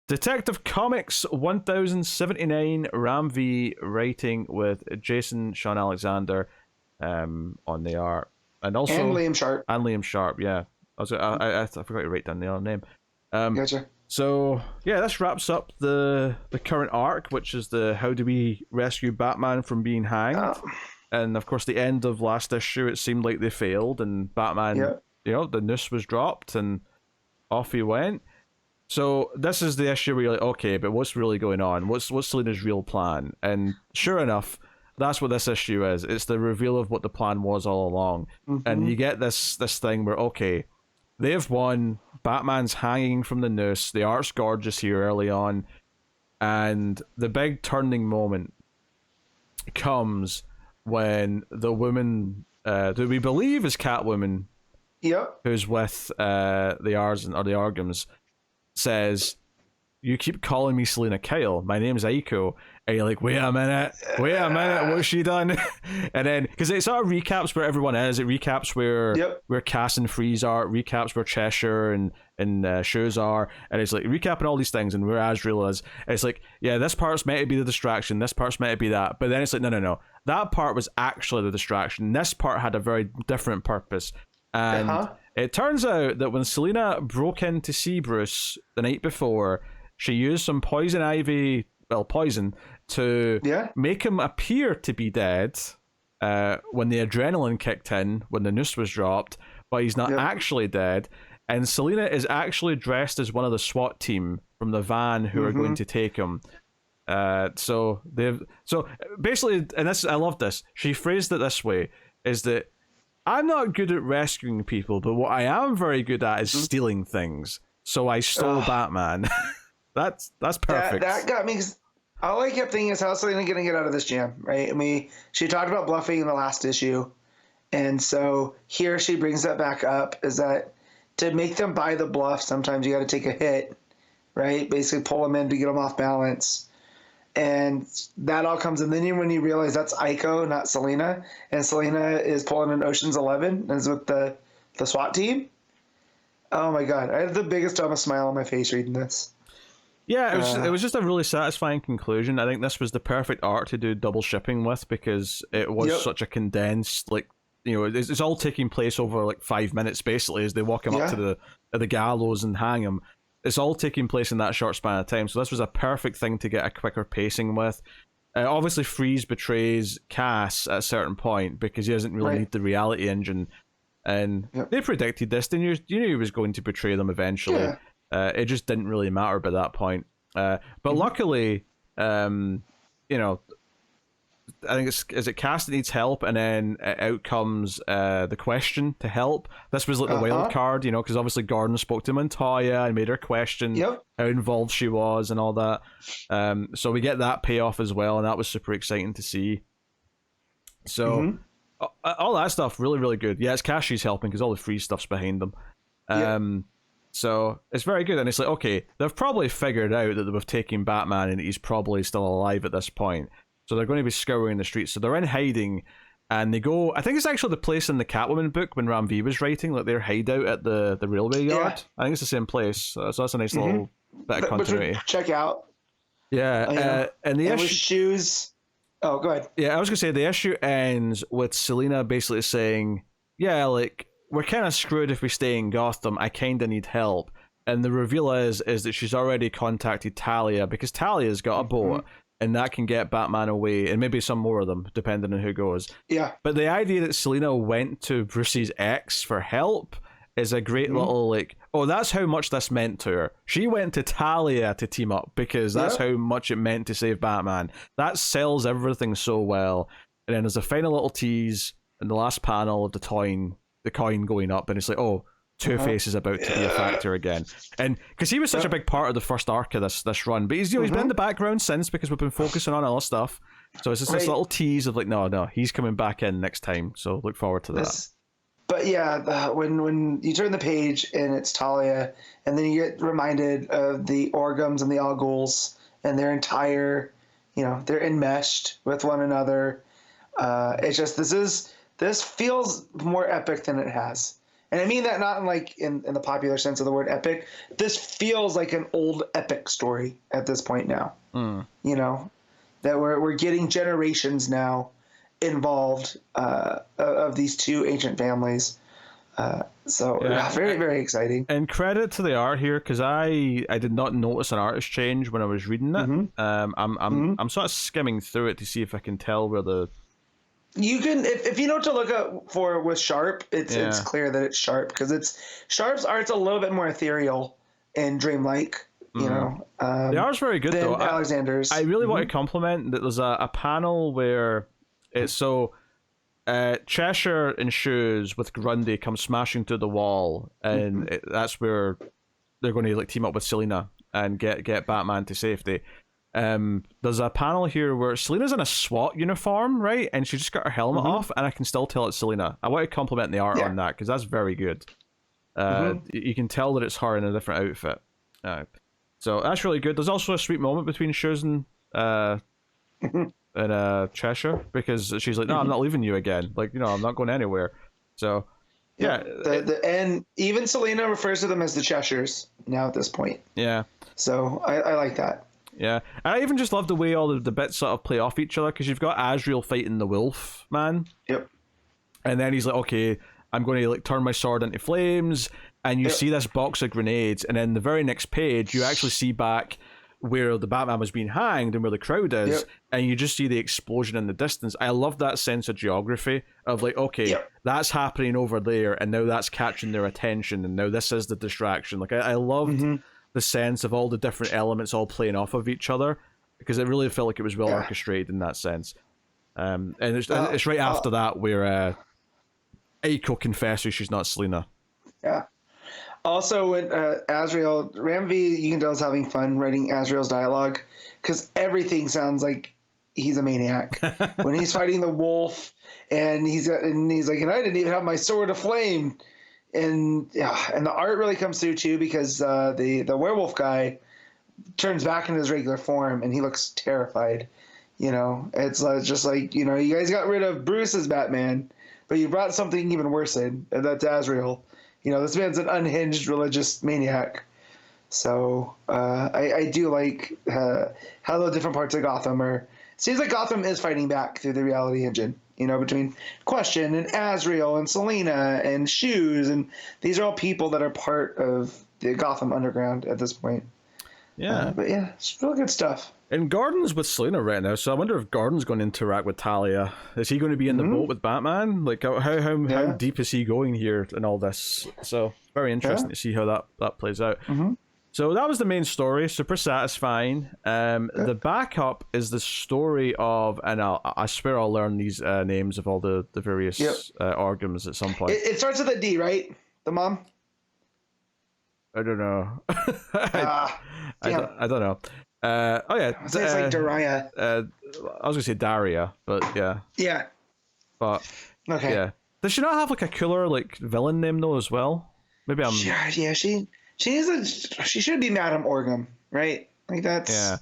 Detective Comics 1079 Ram V writing with Jason Sean Alexander on the art, and also and Liam Sharp. Yeah, I forgot to write down the other name. Gotcha. So yeah, this wraps up the current arc, which is the how do we rescue Batman from being hanged. And of course, the end of last issue, it seemed like they failed, and Batman, the noose was dropped, and off he went. So this is the issue where you're like, okay, but what's really going on? What's Selina's real plan? And sure enough, that's what this issue is. It's the reveal of what the plan was all along. And you get this thing where, okay, they've won. Batman's hanging from the noose. The art's gorgeous here early on. And the big turning moment comes when the woman, who we believe is Catwoman, who's with the Argams, says, "You keep calling me Selina Kyle. My name's Aiko." And you're like, wait a minute, what's she done? And then, because it sort of recaps where everyone is, it recaps where Cass and Freeze are, it recaps where Cheshire and Shoes are, and it's like recapping all these things and where Azrael is. And it's like, yeah, this part's meant to be the distraction, this part's meant to be that, but then it's like, no, that part was actually the distraction. This part had a very different purpose. And it turns out that when Selina broke in to see Bruce the night before, she used some poison to make him appear to be dead when the adrenaline kicked in, when the noose was dropped, but he's not actually dead. And Selina is actually dressed as one of the SWAT team from the van who are going to take him. So basically, and this, I love this, she phrased it this way, is that I'm not good at rescuing people, but what I am very good at is stealing things. So I stole Batman. That's perfect. That got me, 'cause all I kept thinking is, how's Selina going to get out of this jam, right? I mean, she talked about bluffing in the last issue. And so here she brings that back up, is that to make them buy the bluff, sometimes you got to take a hit, right? Basically pull them in to get them off balance. And that all comes, and then when you realize that's Aiko, not Selina, and Selina is pulling an Ocean's 11 and is with the SWAT team. Oh my God. I had the biggest, dumbest smile on my face reading this. Yeah, it was just a really satisfying conclusion. I think this was the perfect art to do double shipping with, because it was such a condensed, like, it's all taking place over like 5 minutes basically as they walk him up to the gallows and hang him. It's all taking place in that short span of time. So this was a perfect thing to get a quicker pacing with. Obviously, Freeze betrays Cass at a certain point because he doesn't really need the reality engine. And they predicted this. They knew he was going to betray them eventually. Yeah. It just didn't really matter by that point. But luckily, I think is it Cass that needs help, and then out comes the Question to help. This was like the wild card, because obviously Gordon spoke to Montoya and made her question how involved she was and all that. So we get that payoff as well, and that was super exciting to see. So all that stuff, really, really good. Yeah, it's Cass she's helping because all the free stuff's behind them. So it's very good, and it's like, okay, they've probably figured out that they've taken Batman and he's probably still alive at this point. So they're going to be scouring the streets. So they're in hiding, and they go, I think it's actually the place in the Catwoman book when Ram V was writing, like their hideout at the railway yard. I think it's the same place. So that's a nice little bit of continuity. Check out. Yeah, and the issue... with shoes... Oh, go ahead. Yeah, I was going to say, the issue ends with Selina basically saying, yeah, like, we're kind of screwed if we stay in Gotham. I kind of need help. And the reveal is that she's already contacted Talia, because Talia's got a boat, and that can get Batman away, and maybe some more of them, depending on who goes. Yeah. But the idea that Selina went to Bruce's ex for help is a great little, like, oh, that's how much this meant to her. She went to Talia to team up, because that's how much it meant to save Batman. That sells everything so well. And then there's a final little tease in the last panel of the coin going up, and it's like, oh, Two-Face is about to be a factor again. And because he was such a big part of the first arc of this run, but he's he's been in the background since, because we've been focusing on other stuff. So it's just this little tease of like, no, he's coming back in next time. So look forward to that. But yeah, when you turn the page and it's Talia, and then you get reminded of the Orgums and the Al Ghuls and their entire, they're enmeshed with one another. It's just this feels more epic than it has. And I mean that not in like in the popular sense of the word epic. This feels like an old epic story at this point now. You know, that we're getting generations now involved of these two ancient families. So very, very exciting. And credit to the art here, because I did not notice an artist change when I was reading it. I'm sort of skimming through it to see if I can tell where the. You can, if you know what to look up for with Sharp, it's clear that it's Sharp, because Sharp's art's a little bit more ethereal and dreamlike. You know, the art's very good though. Alexander's. I really want to compliment that. There's a panel where it's so. Cheshire and Shoes with Grundy come smashing through the wall, and that's where they're going to like team up with Selina and get Batman to safety. There's a panel here where Selina's in a SWAT uniform, right, and she just got her helmet off, and I can still tell it's Selina. I want to compliment the art on that, because that's very good. You can tell that it's her in a different outfit. So that's really good. There's also a sweet moment between Shoes and Cheshire, because she's like, no, I'm not leaving you again. Like, you know, I'm not going anywhere. So, yeah. And even Selina refers to them as the Cheshires now at this point. Yeah. So I like that. Yeah. And I even just love the way all the bits sort of play off each other, because you've got Azrael fighting the wolf man. Yep. And then he's like, okay, I'm going to like turn my sword into flames. And you see this box of grenades. And then the very next page, you actually see back where the Batman was being hanged and where the crowd is, and you just see the explosion in the distance. I love that sense of geography of like, okay, that's happening over there, and now that's catching their attention, and now this is the distraction. Like, I loved the sense of all the different elements all playing off of each other, because it really felt like it was well orchestrated in that sense. And it's right after that where Aiko confesses she's not Selina. Yeah. Also, when Azrael, Ramvi, you can tell is having fun writing Azrael's dialogue, because everything sounds like he's a maniac. When he's fighting the wolf, and he's like, and I didn't even have my sword of flame, and the art really comes through too, because the werewolf guy turns back into his regular form, and he looks terrified. You know, it's just like, you know, you guys got rid of Bruce's Batman, but you brought something even worse in, and that's Azrael. You know, this man's an unhinged religious maniac. So I do like how the different parts of Gotham are. It seems like Gotham is fighting back through the reality engine, you know, between Question and Azrael and Selina and Shoes. And these are all people that are part of the Gotham Underground at this point. Yeah. But yeah, it's real good stuff. And Gordon's with Selina right now, so I wonder if Gordon's going to interact with Talia. Is he going to be in the boat with Batman? Like, how deep is he going here in all this? So, very interesting to see how that plays out. So that was the main story, super satisfying. The backup is the story of, and I swear I'll learn these names of all the various organs at some point. It starts with a D, right? The mom? I don't know. I don't know. It's like Daria. I was gonna say Daria, but yeah. Yeah. But okay. Yeah. Does she not have like a cooler like villain name though as well? Maybe I'm. Yeah. She should be Madame Orgum, right? Like that's. Yeah.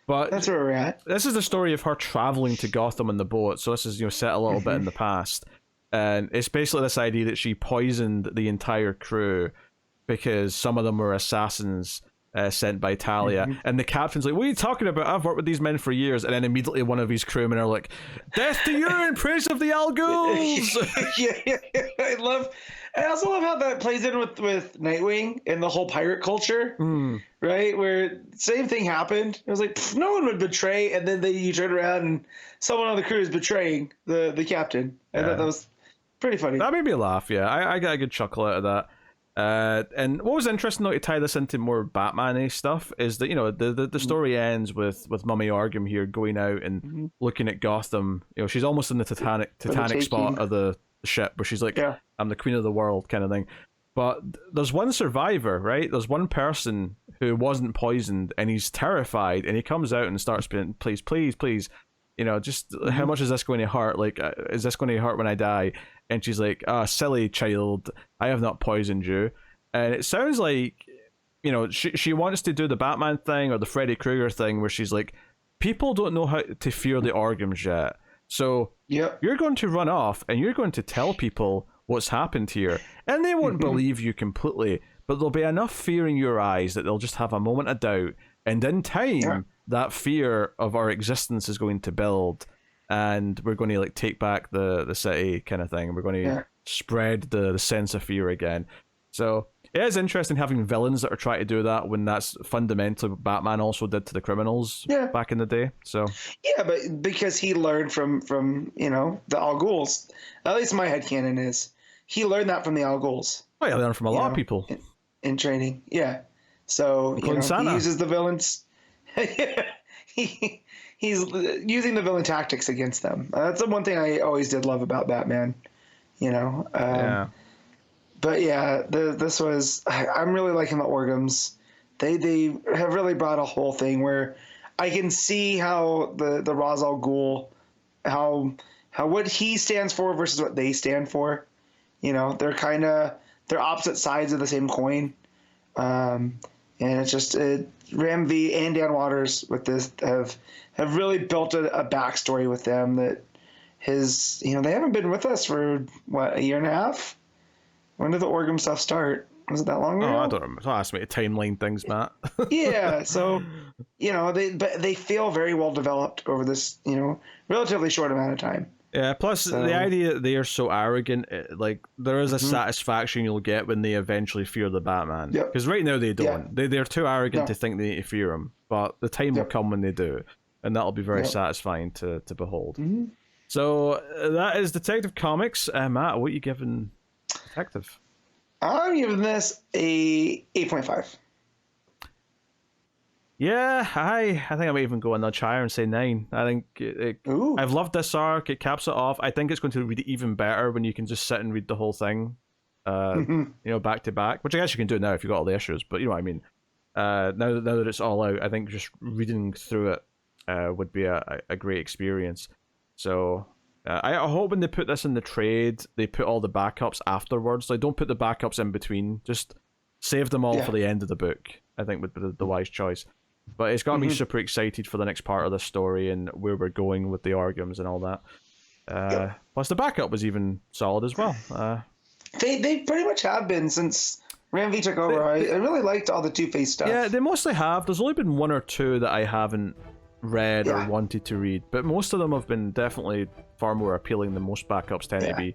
But that's where we're at. This is the story of her traveling to Gotham in the boat. So this is set a little bit in the past, and it's basically this idea that she poisoned the entire crew because some of them were assassins. Sent by Talia, and the captain's like, what are you talking about? I've worked with these men for years. And then immediately one of his crewmen are like, death to you in praise of the Al Ghuls. yeah. I also love how that plays in with Nightwing and the whole pirate culture, right? Where same thing happened. It was like, no one would betray, and then you turn around and someone on the crew is betraying the captain. I thought that was pretty funny. That made me laugh, yeah. I got a good chuckle out of that. And what was interesting though, to tie this into more Batman-y stuff, is that, you know, the story ends with Mummy Orgum here going out and looking at Gotham. You know, she's almost in the Titanic spot of the ship where she's like, I'm the queen of the world kind of thing. But there's one survivor, right? There's one person who wasn't poisoned, and he's terrified, and he comes out and starts being, please, you know, just how much is this going to hurt? Like, is this going to hurt when I die? And she's like, silly child, I have not poisoned you. And it sounds like, you know, she wants to do the Batman thing or the Freddy Krueger thing where she's like, people don't know how to fear the Orgums yet. So you're going to run off and you're going to tell people what's happened here. And they won't believe you completely, but there'll be enough fear in your eyes that they'll just have a moment of doubt. And in time, that fear of our existence is going to build, and we're going to like take back the city kind of thing. We're going to spread the sense of fear again. So it is interesting having villains that are trying to do that when that's fundamentally what Batman also did to the criminals back in the day. So yeah, but because he learned from the Al Ghuls, at least my headcanon is he learned that from the Al Ghuls. Oh, yeah, learned from a lot of people in training. Yeah, so he uses the villains. He's using the villain tactics against them. That's the one thing I always did love about Batman. But yeah, this was. I'm really liking the Orgums. They have really brought a whole thing where I can see how the Ra's al Ghul, how what he stands for versus what they stand for. They're opposite sides of the same coin. And it's just Ram V and Dan Waters with this have really built a backstory with them that they haven't been with us for a year and a half. When did the Orgum stuff start? Was it that long ago? Oh, I don't remember. Don't ask me to timeline things, Matt. Yeah, so they feel very well developed over this relatively short amount of time. Yeah, plus the idea that they are so arrogant, like there is a satisfaction you'll get when they eventually fear the Batman. Because right now they don't. They're too arrogant to think they need to fear him. But the time will come when they do, and that'll be very satisfying to behold. So that is Detective Comics. Matt, what are you giving Detective? I'm giving this a 8.5. Yeah, I think I might even go a nudge higher and say 9. I think I've loved this arc. It caps it off. I think it's going to read even better when you can just sit and read the whole thing, back to back. Which I guess you can do now if you've got all the issues. But you know what I mean. Now that it's all out, I think just reading through it would be a great experience. So I hope when they put this in the trade, they put all the backups afterwards. Like, don't put the backups in between. Just save them all for the end of the book. I think would be the wise choice. But it's got me super excited for the next part of the story and where we're going with the Orgums and all that. Plus, the backup was even solid as well. They pretty much have been since Ram V took over. I really liked all the Two-Face stuff. Yeah, they mostly have. There's only been one or two that I haven't read or wanted to read, but most of them have been definitely far more appealing than most backups tend to be.